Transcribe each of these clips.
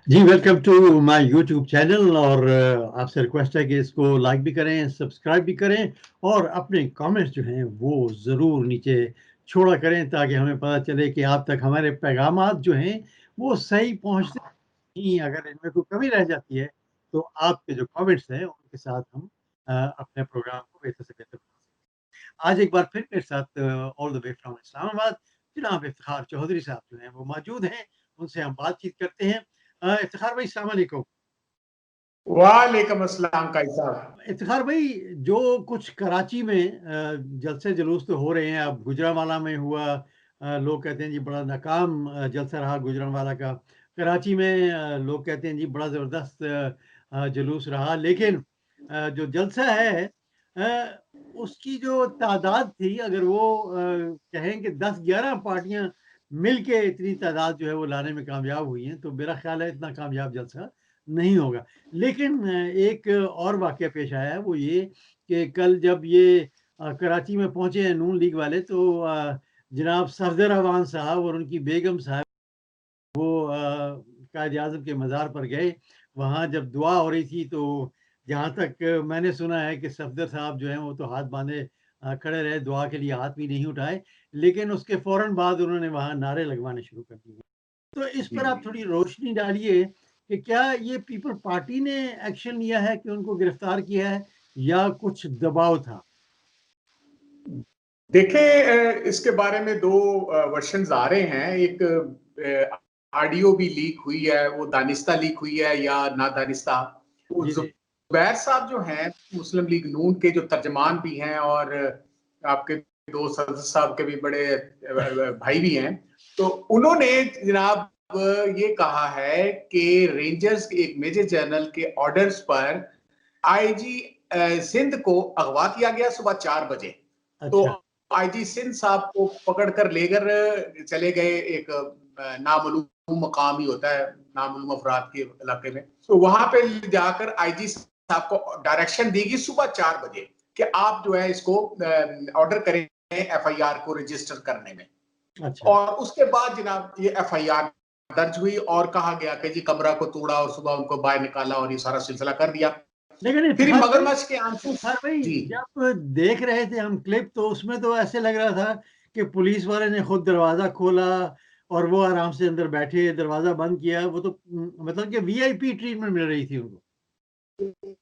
Ji, welcome to my YouTube channel और आपसे request है कि इसको लाइक भी करें, सब्सक्राइब भी करें और अपने कमेंट्स जो हैं वो ज़रूर नीचे छोड़ा करें ताकि हमें पता चले कि आप तक हमारे पैगामात जो हैं वो सही पहुँचते नहीं। अगर इनमें कोई कमी रह जाती है तो आपके जो कमेंट्स हैं उनके साथ हम अपने प्रोग्राम को बेहतर से बेहतर बना सकते हैं। आज एक बार फिर मेरे साथ all the way from Islamabad जनाब इफ्तिखार चौधरी साहब जो हैं वो मौजूद हैं, उनसे हम बातचीत करते हैं। इफ्तिखार भाई अस्सलाम वालेकुम। वालेकुम अस्सलाम काई साहब। इफ्तिखार भाई, जो कुछ कराची में जलसे जुलूस तो हो रहे हैं, अब गुजरांवाला में हुआ, लोग कहते हैं जी बड़ा नाकाम जलसा रहा गुजरांवाला का। कराची में लोग कहते हैं जी बड़ा ज़बरदस्त जुलूस रहा, लेकिन जो जलसा है उसकी जो तादाद थी, अगर वो कहें कि 10-11 पार्टियां मिलके इतनी तादाद जो है वो लाने में कामयाब हुई हैं, तो मेरा ख्याल है इतना कामयाब जलसा नहीं होगा। लेकिन एक और वाक़या पेश आया है, वो ये कि कल जब ये कराची में पहुँचे हैं नून लीग वाले, तो जनाब सफदर अवान साहब और उनकी बेगम साहब कायद-ए-आज़म के मज़ार पर गए। वहाँ जब दुआ हो रही थी, तो जहाँ तक मैंने सुना है कि सफदर साहब जो हैं वो तो हाथ बाँधे खड़े रहे, दुआ के लिए हाथ भी नहीं उठाए। लेकिन उसके फ़ौरन बाद उन्होंने वहाँ नारे लगवाने शुरू कर दिए। तो इस जी पर आप जी थोड़ी रोशनी डालिए कि क्या ये पीपल पार्टी ने एक्शन लिया है कि उनको गिरफ्तार किया है या कुछ दबाव था? देखिए, इसके बारे में दो वर्शंस आ रहे हैं। एक ऑडियो भी लीक हुई है, वो दानिस्ता लीक हुई है या ना दानिस्ता। वो जी, जी। जुबैर साहब जो हैं मुस्लिम लीग नून के जो तर्जमान भी हैं और आपके दो सदर साहब के भी बड़े भाई भी हैं, तो उन्होंने जनाब ये कहा है कि रेंजर्स के एक मेजर जनरल के ऑर्डर्स पर आईजी सिंध को अगवा किया गया सुबह 4 बजे। तो अच्छा। आईजी सिंध साहब को पकड़कर लेकर चले गए एक नामालूम मकाम ही होता है नामालूम अफराद के इलाके में। तो वहां पे जाकर आईजी साहब को डायरेक्शन दी गई सुबह 4 बजे कि आप जो है इसको ऑर्डर करें एफआईआर को रजिस्टर करने में। अच्छा। और उसके बाद जनाब ये एफआईआर दर्ज हुई और कहा गया कि जी कमरा को तोड़ा और सुबह उनको बाहर निकाला और ये सारा सिलसिला कर दिया। लेकिन फिर इफ्तिखार भाई, मगरमच्छ के आंसू। जी जब देख रहे थे हम क्लिप, तो उसमें तो ऐसे लग रहा था कि पुलिस वाले ने खुद दरवाज़ा खोला और वो आराम से अंदर बैठे, दरवाज़ा बंद किया। वो तो मतलब कि वीआईपी ट्रीटमेंट मिल रही थी उनको।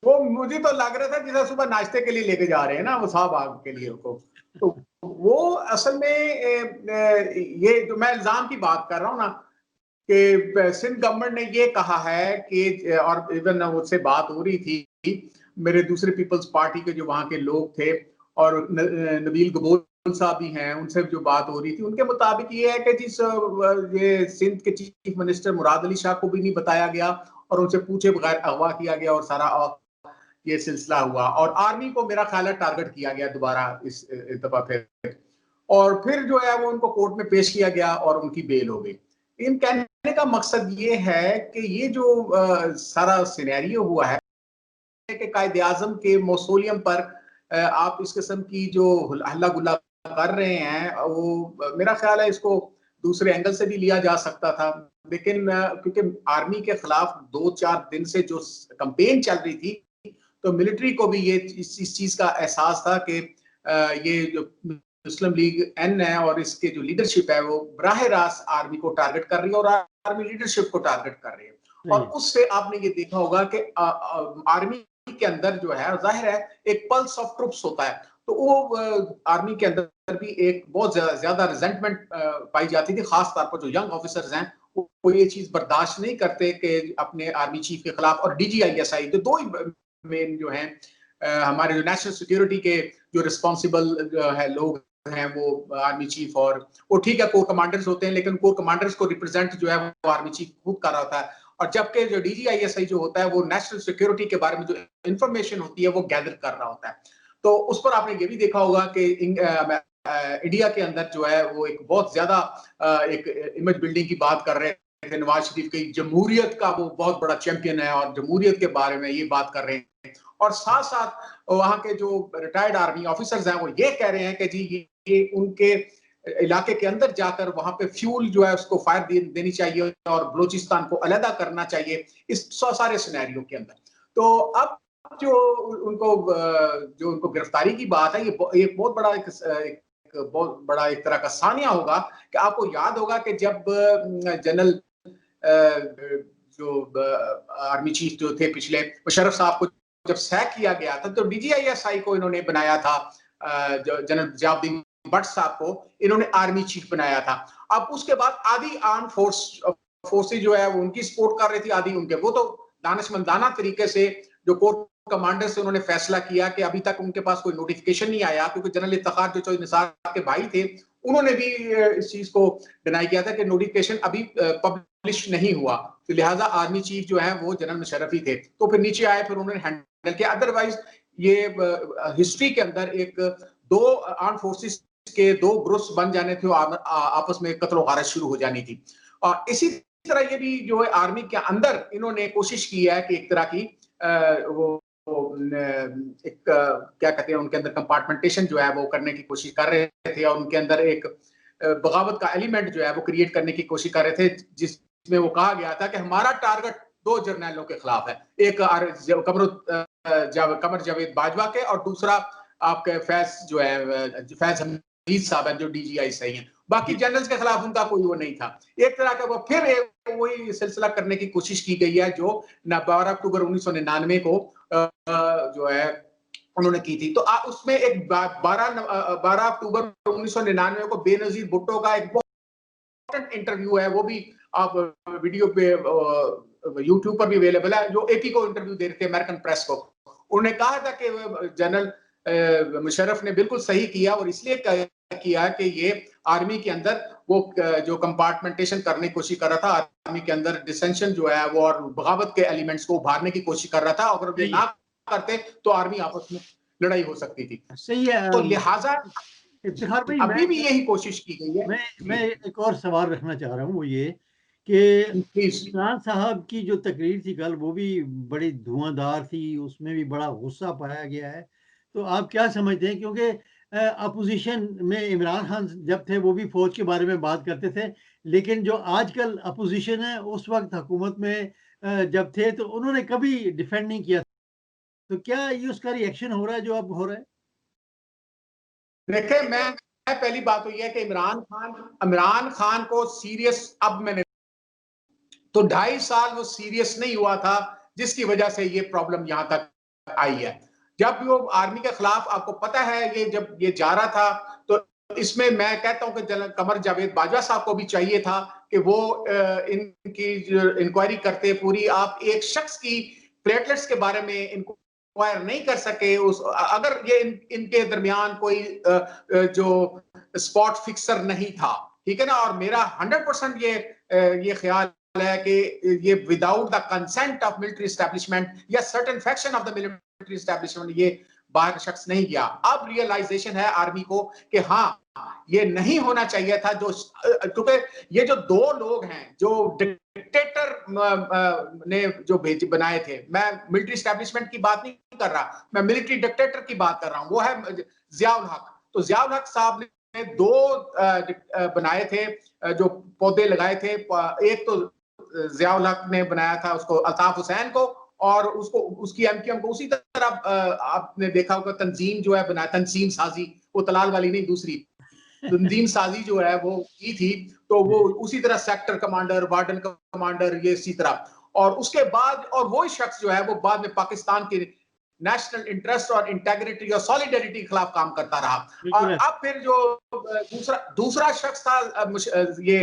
वो मुझे तो लग रहा था जैसे सुबह नाश्ते के लिए लेके जा रहे हैं ना वो साहब आग के लिए उनको। तो वो असल में ये जो मैं इल्जाम की बात कर रहा हूँ ना कि सिंध गवर्नमेंट ने ये कहा है कि और इवन उससे बात हो रही थी मेरे दूसरे पीपल्स पार्टी के जो वहां के लोग थे और नबील गबोल साहब भी हैं उनसे जो बात हो रही थी उनके मुताबिक ये है कि जिस ये सिंध के चीफ मिनिस्टर मुराद अली शाह को भी नहीं बताया गया और उनसे पूछे बगैर अगवा किया गया और सारा ये सिलसिला हुआ और आर्मी को मेरा ख्याल है टारगेट किया गया दोबारा इस दफा फिर और फिर जो है वो उनको कोर्ट में पेश किया गया और उनकी बेल हो गई। इन कहने का मकसद ये है कि ये जो सारा सिनेरियो हुआ है कि कायदे आजम के मौसूलियम पर आप इस किस्म की जो हल्ला गुल्ला कर रहे हैं वो मेरा ख्याल है इसको दूसरे एंगल से भी लिया जा सकता था। लेकिन क्योंकि आर्मी के खिलाफ 2-4 दिन से जो कंपेन चल रही थी तो मिलिट्री को भी ये इस चीज का एहसास था कि ये जो मुस्लिम लीग एन है और इसके जो लीडरशिप है वो बराह रास्त आर्मी को टारगेट कर रही है और आर्मी लीडरशिप को टारगेट कर रही है। और सही है। उससे आपने ये देखा होगा कि आर्मी के अंदर जो है जाहिर है एक पल्स ऑफ ट्रुप्स होता है। तो वो आर्मी के अंदर भी एक बहुत ज्यादा रिजेंटमेंट पाई जाती थी खास तौर पर जो यंग ऑफिसर्स हैं वो ये चीज बर्दाश्त नहीं करते कि अपने आर्मी चीफ के खिलाफ और डीजीआईएसआई जो दो ही मेन जो हैं हमारे जो नेशनल सिक्योरिटी के जो रिस्पॉन्सिबल है लोग हैं वो आर्मी चीफ और वो ठीक है कोर कमांडर्स होते हैं लेकिन कोर कमांडर्स को रिप्रेजेंट जो है वो आर्मी चीफ खुद कर रहा होता है और जबकि जो डीजीआईएसआई जो होता है वो नेशनल सिक्योरिटी के बारे में जो इंफॉर्मेशन होती है वो गैदर कर रहा होता है। तो उस पर आपने ये भी देखा होगा कि इंडिया के अंदर जो है वो एक बहुत ज्यादा एक इमेज बिल्डिंग की बात कर रहे हैं नवाज शरीफ की जमहूरियत का वो बहुत बड़ा चैंपियन है और जमहूरियत के बारे में ये बात कर रहे हैं और साथ साथ वहां के जो रिटायर्ड आर्मी ऑफिसर्स हैं वो ये कह रहे हैं कि जी ये उनके इलाके के अंदर जाकर वहां पे फ्यूल जो है उसको फायर देनी चाहिए और बलूचिस्तान को अलहदा करना चाहिए, इस सारे सिनेरियो के अंदर। तो अब जो उनको गिरफ्तारी की बात है, ये बहुत बड़ा बहुत बड़ा एक तरह का सानिया होगा कि आपको याद होगा कि जब जनरल आर्मी चीफ जो थे पिछले, मुशर्रफ साहब को जब सैक किया गया था, तो DGISI को इन्होंने बनाया था, जनरल जियाउद्दीन भट्ट साहब को इन्होंने आर्मी चीफ बनाया था। अब उसके बाद आधी आर्म फोर्सेज जो है वो उनकी सपोर्ट कर रही थी, आधी उनके। वो तो दानिशमंदाना तरीके से जो कोर कमांडर से उन्होंने फैसला किया कि अभी तक उनके पास कोई नोटिफिकेशन नहीं आया, क्योंकि जनरल इफ्तिखार जो निसार के भाई थे उन्होंने भी इस चीज को डिनाई किया था कि नोटिफिकेशन अभी पब्लिश नहीं हुआ, तो लिहाजा आर्मी चीफ जो है वो जनरल मुशर्रफ ही थे। तो फिर नीचे आए, फिर उन्होंने हैंडल किया। अदरवाइज ये हिस्ट्री के अंदर एक दो आर्म फोर्सेस के दो ग्रुप्स बन जाने थे, आपस में कत्ल गारत शुरू हो जानी थी। और इसी तरह ये भी जो है आर्मी के अंदर इन्होंने कोशिश की है कि एक तरह की एक क्या कहते हैं, उनके अंदर कंपार्टमेंटेशन जो है वो करने की कोशिश कर रहे थे, और उनके अंदर एक बगावत का एलिमेंट जो है वो क्रिएट करने की कोशिश कर रहे थे, जिसमें वो कहा गया था कि हमारा टारगेट दो जर्नैलों के खिलाफ है, एक कमर जावेद बाजवा के, और दूसरा आपके फैज हमीद साहब हैं जो DGISI हैं। बाकी जनरल्स के खिलाफ उनका कोई वो नहीं था। एक तरह का वो फिर वही सिलसिला करने की कोशिश की गई है जो 12 अक्टूबर 1999 को जो है उन्होंने की थी। तो उसमें एक 12 अक्टूबर 1999 को बेनजीर भुट्टो का एक बहुत इंटरव्यू है, वो भी आप वीडियो पे यूट्यूब पर भी अवेलेबल है, जो AP को इंटरव्यू दे रहे थे, अमेरिकन प्रेस को। उन्होंने कहा था कि जनरल मुशर्रफ ने बिल्कुल सही किया, और इसलिए किया कि ये आर्मी के अंदर वो जो कंपार्टमेंटेशन करने की कोशिश कर रहा था, आर्मी के अंदर डिसेंशन जो है वो और बगावत के एलिमेंट्स को उभारने की कोशिश कर रहा था। अगर ये ना करते तो आर्मी आपस में लड़ाई हो सकती थी। सही है। तो लिहाजा इफ्तिखार भाई, अभी भी यही कोशिश की गई है। मैं एक और सवाल रखना चाह रहा हूँ, वो ये कि प्लीज। इमरान साहब की जो तकरीर थी कल, वो भी बड़ी धुआंधार थी, उसमें भी बड़ा गुस्सा पाया गया है। तो आप क्या समझते हैं, क्योंकि अपोजिशन में इमरान खान जब थे वो भी फौज के बारे में बात करते थे, लेकिन जो आजकल अपोजिशन है उस वक्त हुकूमत में जब थे तो उन्होंने कभी डिफेंड नहीं किया। तो क्या ये उसका रिएक्शन हो रहा है जो अब हो रहा है? देखिए, मैं पहली बात तो ये है कि इमरान खान को सीरियस अब मैंने तो 2.5 साल वो सीरियस नहीं हुआ था, जिसकी वजह से ये प्रॉब्लम यहां तक आई है। जब वो आर्मी के खिलाफ, आपको पता है, ये जब ये जा रहा था, तो इसमें मैं कहता हूं कि कमर जावेद बाजवा साहब को भी चाहिए था कि वो इनकी इंक्वायरी करते पूरी। आप एक शख्स की प्लेटलेट्स के बारे में इंक्वायर नहीं कर सके, अगर ये इनके दरमियान कोई जो स्पॉट फिक्सर नहीं था, ठीक है ना। और मेरा 100% ये ख्याल है कि ये without the consent of military establishment या certain faction of the military establishment ये बाहर शख्स नहीं गया। अब रियलाइजेशन है आर्मी को कि हाँ, ये नहीं होना चाहिए था। क्योंकि ये जो दो लोग हैं जो डिक्टेटर ने जो बनाए थे, मैं मिलिट्री एस्टेब्लिशमेंट की बात नहीं कर रहा, मैं मिलिट्री डिक्टेटर की बात कर रहा हूं, वो है जियाउल हक। तो जियाउल हक साहब ने दो बनाए थे, जो पौधे लगाए थे। एक तो जियाउल हक ने बनाया था उसको अल्ताफ हुसैन को, और उसकी MQM को उसी तरह आपने देखा होगा तंजीम जो है बनाया, तंजीम साजी, वो तलाल वाली नहीं, दूसरी तंजीम साजी जो है वो की थी। तो वो उसी तरह सेक्टर कमांडर, वार्डन कमांडर, ये इसी तरह। और उसके बाद और वो शख्स जो है वो बाद में पाकिस्तान के नेशनल इंटरेस्ट और इंटेग्रिटी और सॉलिडेरिटी के खिलाफ काम करता रहा। और अब फिर जो दूसरा शख्स था ये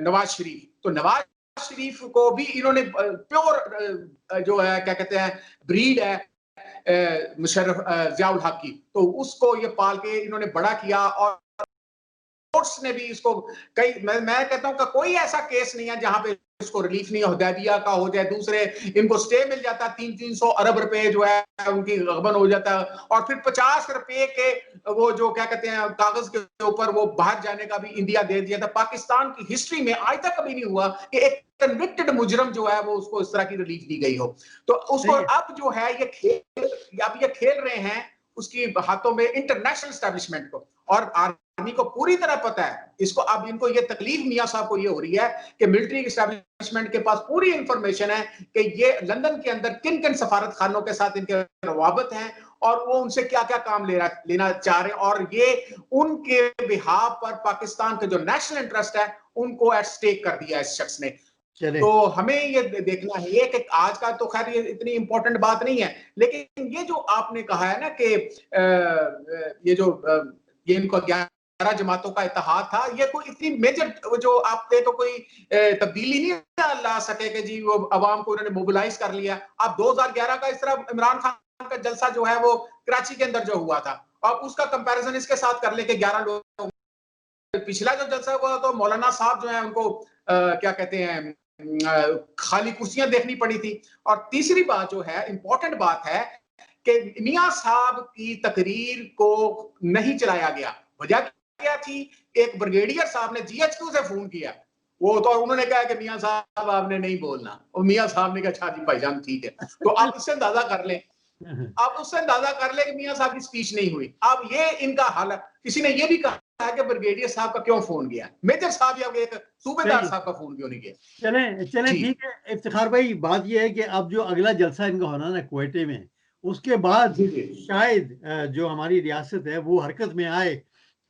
नवाज शरीफ। तो नवाज शरीफ को भी इन्होंने प्योर जो है क्या कहते हैं ब्रीड है मुशर्रफ जियाउल हक की, तो उसको ये पाल के इन्होंने बड़ा किया। और कोर्ट्स ने भी इसको मैं कहता हूं कि कोई ऐसा केस नहीं है जहां पे इसको रिलीफ नहीं हो, दैदिया का हो जाए, दूसरे इनको स्टे मिल जाता, 300 अरब रुपए जो है उनकी गबन हो जाता, और फिर 50 रुपए के वो जो क्या कहते हैं कागज के ऊपर वो बाहर जाने का भी इंडिया दे दिया था। पाकिस्तान की हिस्ट्री में आज तक कभी नहीं हुआ कि एक कन्विक्टेड मुजरम जो है वो उसको इस तरह की रिलीफ दी गई हो। तो उसको अब जो है ये खेल रहे हैं उसकी हाथों में इंटरनेशनल एस्टेब्लिशमेंट को। और आर्मी को पूरी तरह पता है, इसको अब इनको ये तकलीफ मियां साहब को ये हो रही है कि मिलिट्री एस्टेब्लिशमेंट के पास पूरी इंफॉर्मेशन है कि ये लंदन के अंदर किन किन सफारत खानों के साथ इनके रवाबत हैं और वो उनसे क्या क्या काम लेना चाह रहे हैं, और ये उनके बिहाफ पर पाकिस्तान का जो नेशनल इंटरेस्ट है उनको एट स्टेक कर दिया इस शख्स ने। तो हमें ये देखना है कि आज का तो खैर ये इतनी इंपॉर्टेंट बात नहीं है, लेकिन ये जो आपने कहा है ना कि ये जो ये इनको 11 जमातों का इत्तेहाद था, ये कोई इतनी मेजर जो आप देखो कोई तब्दीली नहीं ला सके कि जी वो अवाम को उन्होंने मोबिलाइज कर लिया। अब 2011 का इस तरह इमरान खान का जलसा जो है वो कराची के अंदर जो हुआ था, अब उसका कंपैरिजन इसके साथ कर ले कि 11 लोग, पिछला जो जलसा हुआ तो मौलाना साहब जो है उनको क्या कहते हैं खाली कुर्सियां देखनी पड़ी थी। और तीसरी बात जो है इंपॉर्टेंट बात है कि मियां साहब की तकरीर को नहीं चलाया गया। वजह क्या थी? एक ब्रिगेडियर साहब ने जीएचक्यू से फोन किया, वो तो उन्होंने कहा कि मियां साहब आपने नहीं बोलना, और मियां साहब ने कहा अच्छा जी भाईजान ठीक है। तो आप इससे अंदाजा कर लें, आप उससे अंदाजा कर ले कि मियां साहब की स्पीच नहीं हुई। अब ये इनका हाल है। किसी ने ये भी कहा कि ब्रिगेडियर साहब का क्यों फोन गया, मेजर साहब या एक सूबेदार साहब का फोन क्यों नहीं गया। चलें ठीक है इफ्तिखार भाई, बात ये है कि अब जो अगला जलसा इनका होना ना क्वेटे में, उसके बाद शायद जो हमारी रियासत है वो हरकत में आए,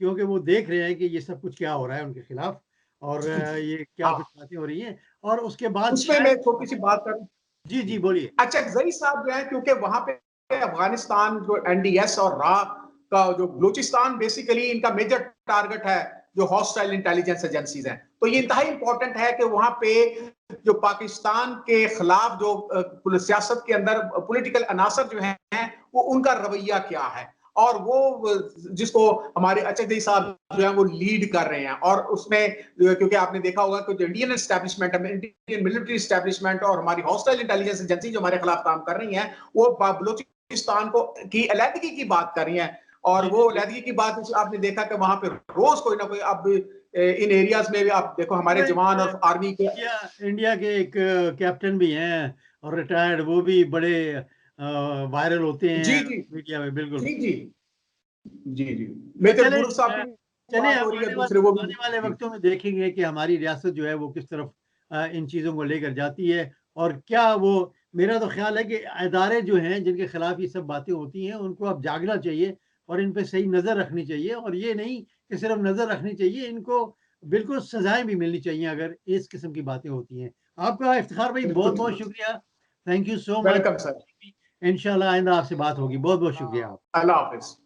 क्योंकि वो देख रहे हैं कि ये सब कुछ क्या हो रहा है उनके खिलाफ, और ये क्या कुछ बातें हो रही हैं, और उसके बाद उसमें मैं छोटी सी बात करूं। जी बोलिए। अच्छा, जई साहब जो है, क्योंकि वहां पे अफगानिस्तान जो एनडीएस और रा का जो बलूचिस्तान बेसिकली इनका मेजर टारगेट है, जो हॉस्टाइल इंटेलिजेंस एजेंसीज हैं, तो ये इंतहाई इंपॉर्टेंट है कि वहां पे जो पाकिस्तान के खिलाफ जो सियासत के अंदर पॉलिटिकल अनासर जो हैं वो उनका रवैया क्या है, और वो जिसको हमारे अचकजई साहब जो है वो लीड कर रहे हैं। और उसमें क्योंकि आपने देखा होगा कि जो इंडियन एस्टैब्लिशमेंट है, इंडियन मिलिट्री एस्टैब्लिशमेंट और हमारी हॉस्टाइल इंटेलिजेंस एजेंसी जो हमारे खिलाफ काम कर रही हैं, वो बलूचिस्तान को की अलहदगी की बात कर रही हैं। और वो अलहदगी की बात आपने देखा कि वहां पे रोज कोई ना कोई, अब इन एरियाज में भी आप देखो हमारे जवान और आर्मी के, इंडिया के एक कैप्टन भी हैं और रिटायर्ड, वो भी बड़े वायरल होते हैं मीडिया में। बिल्कुल जी मेजर गुरु साहब की चले बात हो रही है, दूसरे वो भी आने वाले वक्तों में देखेंगे कि हमारी रियासत जो है वो किस तरफ इन चीज़ों को लेकर जाती है, और क्या वो, मेरा तो ख्याल है कि इदारे जो हैं जिनके खिलाफ ये सब बातें होती हैं उनको अब जागना चाहिए और इन पे सही नज़र रखनी चाहिए, और ये नहीं कि सिर्फ नज़र रखनी चाहिए, इनको बिल्कुल सजाएं भी मिलनी चाहिए अगर इस किस्म की बातें होती हैं। आपका इफ्तिखार भाई बहुत बहुत शुक्रिया, thank you so much. Welcome sir, इंशाल्लाह आइंदा आपसे बात होगी। बहुत बहुत शुक्रिया। अल्लाह हाफिज।